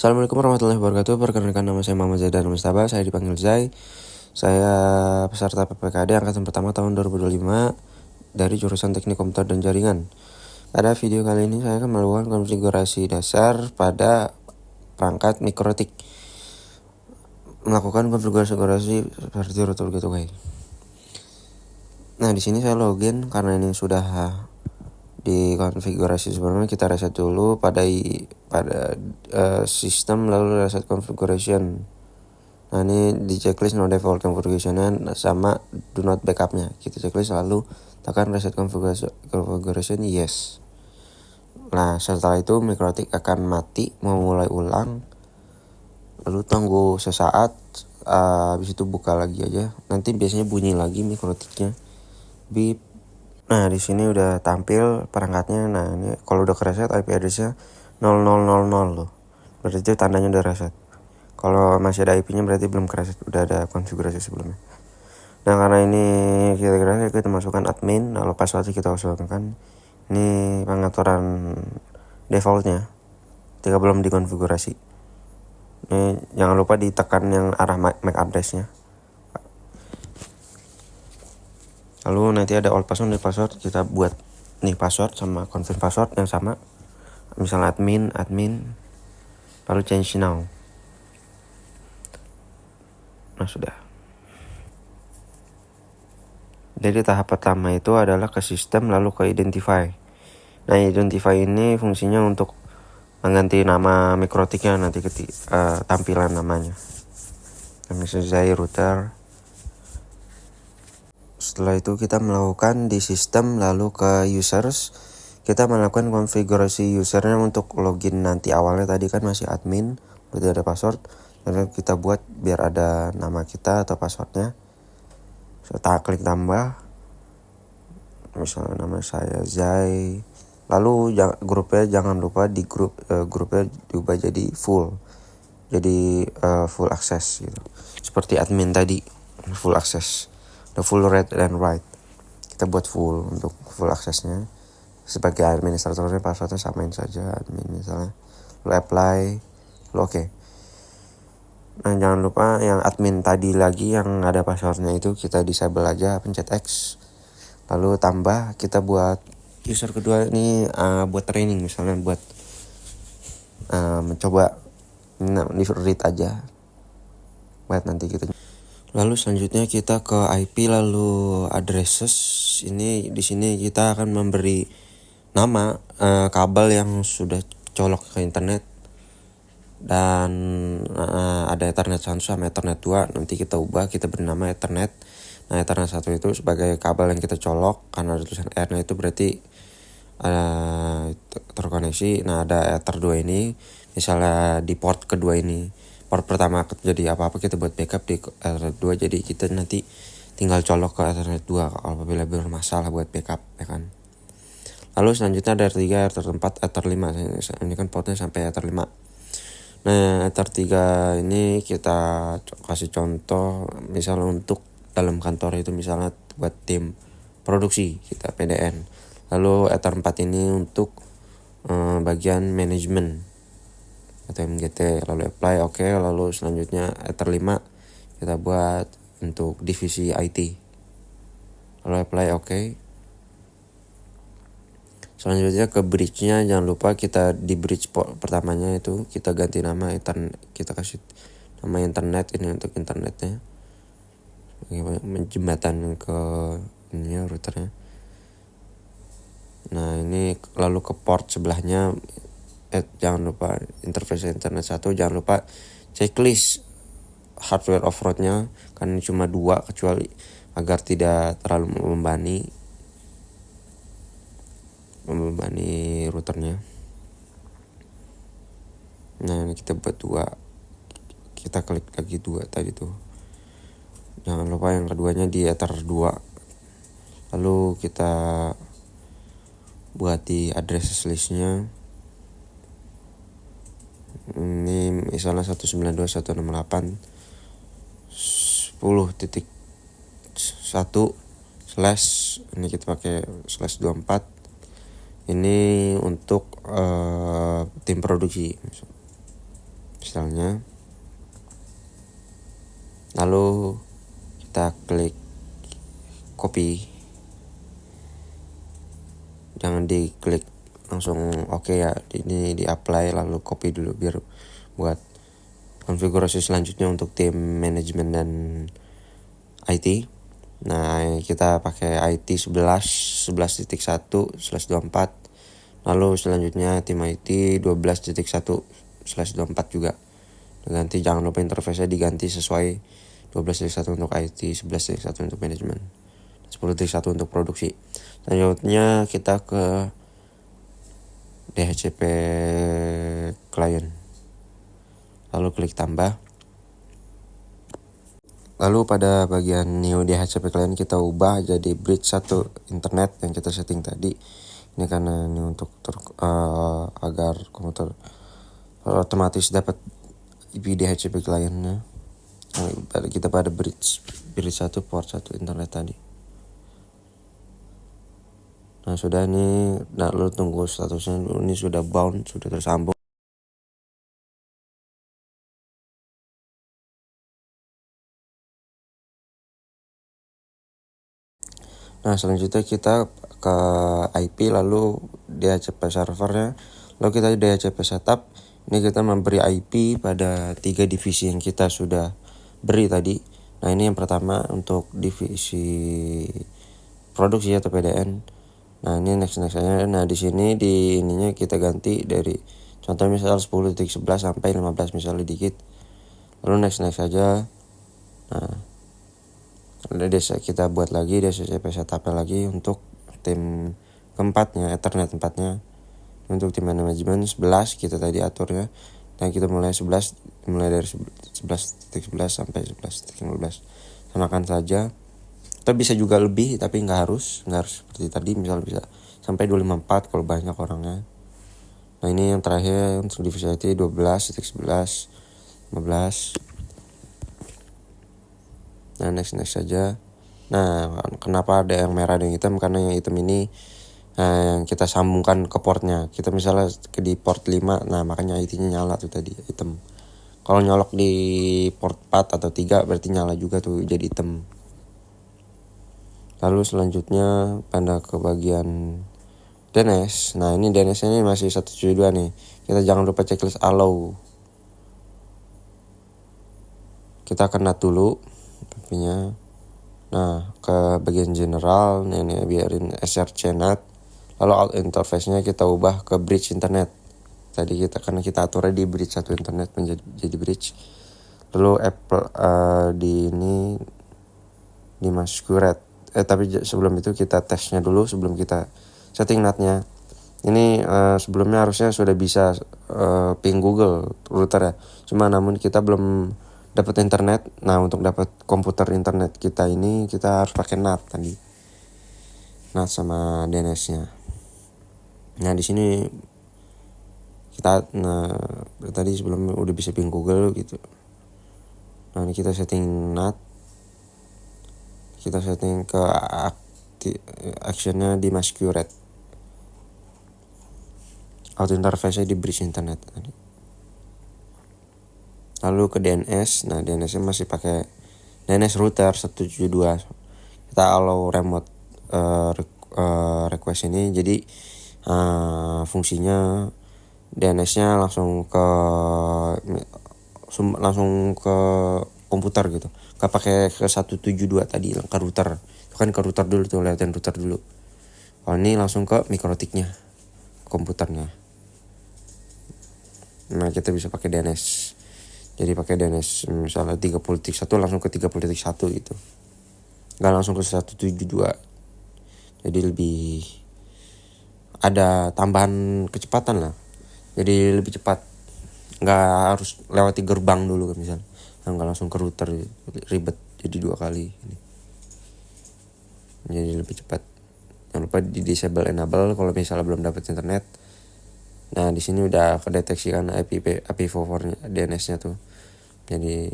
Assalamualaikum warahmatullahi wabarakatuh. Perkenalkan, nama saya Muhammad Zaidan Mustafa. Saya dipanggil Zai. Saya peserta PPKD angkatan pertama tahun 2025 dari jurusan Teknik Komputer dan Jaringan. Pada video kali ini saya akan melakukan konfigurasi dasar pada perangkat mikrotik. Melakukan konfigurasi seperti router gateway. Nah, di sini saya login karena ini sudah di konfigurasi sebelumnya. Kita reset dulu pada sistem, lalu reset configuration. Nah, ini di checklist no default configuration sama do not backupnya. Kita checklist lalu tekan reset configuration yes. Nah, setelah itu mikrotik akan mati, memulai ulang, lalu tunggu sesaat, habis itu buka lagi aja. Nanti biasanya bunyi lagi mikrotiknya, beep. Nah, di sini udah tampil perangkatnya. Nah, ini kalau udah reset IP address-nya 0000 loh. Berarti itu tandanya udah reset. Kalau masih ada IP-nya berarti belum reset, udah ada konfigurasi sebelumnya. Nah, karena ini kita masukkan admin, lalu password kita usulkan. Ini pengaturan defaultnya ketika belum dikonfigurasi. Ini jangan lupa ditekan yang arah MAC address-nya. Lalu nanti ada old password, new password, kita buat nih password sama confirm password yang sama. Misalnya admin, lalu change now. Nah, sudah. Jadi tahap pertama itu adalah ke sistem lalu ke identify. Nah, identify ini fungsinya untuk mengganti nama mikrotiknya nanti tampilan namanya. Misalnya Zai router. Setelah itu kita melakukan di sistem lalu ke users. Kita melakukan konfigurasi usernya untuk login nanti. Awalnya tadi kan masih admin, berarti ada password. Lalu kita buat biar ada nama kita atau passwordnya. Kita klik tambah. Misalnya nama saya Zai. Lalu grupnya jangan lupa di grupnya diubah jadi full. Jadi full access gitu. Seperti admin tadi, full access. The full read and write. Kita buat full untuk full aksesnya. Sebagai administratornya passwordnya samain saja admin misalnya. Lalu apply, lalu oke. Nah, jangan lupa yang admin tadi lagi yang ada passwordnya itu kita disable aja, pencet X. Lalu tambah, kita buat user kedua ini buat training misalnya, buat mencoba read aja. Buat nanti kita. Lalu selanjutnya kita ke IP lalu addresses. Ini di sini kita akan memberi nama kabel yang sudah colok ke internet dan ada Ethernet 1 sama Ethernet 2. Nanti kita ubah, kita beri nama Ethernet. Nah, Ethernet 1 itu sebagai kabel yang kita colok, karena ada tulisan R-nya itu berarti terkoneksi. Nah, ada Ether 2 ini misalnya di port kedua ini. Port pertama jadi apa-apa kita buat backup di Ethernet 2, jadi kita nanti tinggal colok ke Ethernet 2 apabila bermasalah buat backup, ya kan. Lalu selanjutnya ada Ether 3, Ether 4, Ether 5. Ini kan portnya sampai Ether 5. Nah, Ether 3 ini kita kasih contoh misalnya untuk dalam kantor itu, misalnya buat tim produksi kita PDN. Lalu Ether 4 ini untuk bagian manajemen atau MGT, lalu apply oke. Lalu selanjutnya Ether 5 kita buat untuk divisi IT, lalu apply oke. Selanjutnya ke bridge-nya, jangan lupa kita di bridge pertamanya itu kita ganti nama Ethernet, kita kasih nama internet, ini untuk internetnya, menjembatan ke ini routernya. Nah, ini lalu ke port sebelahnya, jangan lupa interface internet 1, jangan lupa checklist hardware off-road-nya, kan ini cuma 2 kecuali agar tidak terlalu membebani routernya. Nah, ini kita buat 2, kita klik lagi 2 tadi tuh. Jangan lupa yang keduanya di Ether 2. Lalu kita buat di address list-nya. Ini misalnya 192.168.10.1 ini kita pakai /24. Ini untuk tim produksi. filenya, lalu kita klik copy, jangan diklik langsung oke ya, ini di apply lalu copy dulu biar buat konfigurasi selanjutnya untuk tim manajemen dan IT. Nah, kita pakai IT 11.1/24, lalu selanjutnya tim IT 12.1/24 juga. Ganti, jangan lupa interface-nya diganti sesuai 12.1 untuk IT, 11.1 untuk manajemen, 10.1 untuk produksi. Selanjutnya kita ke DHCP client, lalu klik tambah. Lalu pada bagian new DHCP client kita ubah jadi bridge 1 internet yang kita setting tadi. Ini karena ini untuk agar komputer otomatis dapat IP DHCP clientnya. Kita pada bridge 1 port 1 internet tadi. Nah sudah, ini lalu tunggu statusnya dulu, ini sudah bound, sudah tersambung. Nah selanjutnya kita ke IP lalu DHCP servernya, lalu kita DHCP setup. Ini kita memberi IP pada 3 divisi yang kita sudah beri tadi. Nah ini yang pertama untuk divisi produksi atau PDN. Nah ini next aja. Nah di sini di ininya kita ganti dari contoh misal 10.11 sampai 15 misalnya dikit. Lalu next aja. Nah kita buat lagi DHCP setup lagi untuk tim keempatnya, Ethernet 4-nya. Untuk tim manajemen 11 kita tadi aturnya. Dan kita mulai dari 11.11 sampai 11.15. Samakan saja. Kita bisa juga lebih tapi nggak harus seperti tadi, misal bisa sampai 254 kalau banyak orangnya. Nah ini yang terakhir untuk divisi IT 12.11 15. Nah next saja. Nah kenapa ada yang merah dan yang hitam? Karena yang hitam ini yang kita sambungkan ke portnya. Kita misalnya di port 5, nah makanya IT-nya nyala tuh tadi hitam. Kalau nyolok di port 4 atau 3 berarti nyala juga tuh jadi hitam. Lalu selanjutnya pada ke bagian DNS. Nah ini DNS ini masih 172 nih. Kita jangan lupa checklist allow. Kita akan NAT dulu IP-nya. Nah ke bagian general, ini biarin src NAT. Lalu out interface-nya kita ubah ke bridge internet. Tadi karena kita aturnya di bridge 1 internet menjadi bridge. Lalu Apple di masquerade. Tapi sebelum itu kita tesnya dulu sebelum kita setting NAT-nya. Ini sebelumnya harusnya sudah bisa ping Google router ya. Cuma namun kita belum dapat internet. Nah untuk dapat komputer internet kita ini kita harus pakai NAT tadi. NAT sama DNS-nya. Nah di sini kita tadi sebelum udah bisa ping Google gitu. Nah ini kita setting NAT. Kita setting ke actionnya di masquerade. Auto interface-nya di bridge internet tadi. Lalu ke DNS. Nah DNS-nya masih pakai DNS router 172. Kita allow remote request ini. Jadi fungsinya DNS-nya langsung ke komputer gitu. Gak pakai ke 172 tadi ke router. Itu kan ke router dulu tuh, lewatin router dulu. Kalau ini langsung ke mikrotiknya, komputernya. Nah kita bisa pakai DNS. Jadi pakai DNS misalnya 30.1 langsung ke 30.1 gitu. Gak langsung ke 172. Jadi lebih ada tambahan kecepatan lah. Jadi lebih cepat. Gak harus lewati gerbang dulu kan misalnya. Gak langsung ke router, ribet jadi 2 kali. Jadi lebih cepat. Jangan lupa di disable enable kalau misalnya belum dapat internet. Nah di sini udah kedeteksi kan IPv4 DNS-nya tuh. Jadi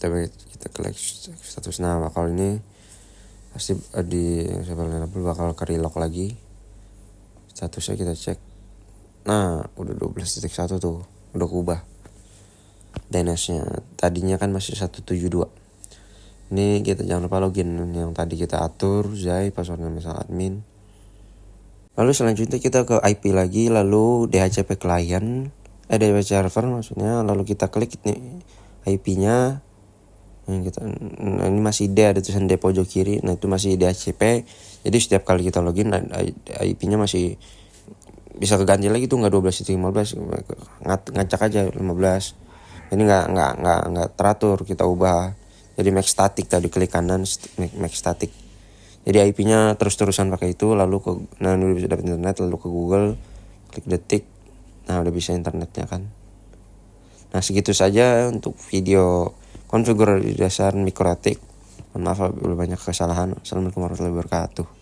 kita klik status. Nah bakal ini pasti di disable enable bakal ke relock lagi. Statusnya kita cek. Nah udah 12.1 tuh, udah kubah DNS-nya. Tadinya kan masih 172. Ini kita jangan lupa login yang tadi kita atur, Zai, passwordnya misal admin. Lalu selanjutnya kita ke IP lagi, lalu DHCP client, DHCP server maksudnya, lalu kita klik nih IP-nya. Ini masih D, ada tulisan D pojok kiri, nah itu masih DHCP. Jadi setiap kali kita login IP-nya masih bisa keganti lagi tuh, nggak 12.15, ngacak aja 15. Ini nggak teratur, kita ubah jadi make static, tadi klik kanan make static. Jadi IP-nya terus-terusan pakai itu, lalu udah bisa dapat internet, lalu ke Google, klik detik, nah udah bisa internetnya kan. Nah segitu saja untuk video konfigurasi dasar Mikrotik. Mohon maaf apabila banyak kesalahan. Assalamualaikum warahmatullahi wabarakatuh.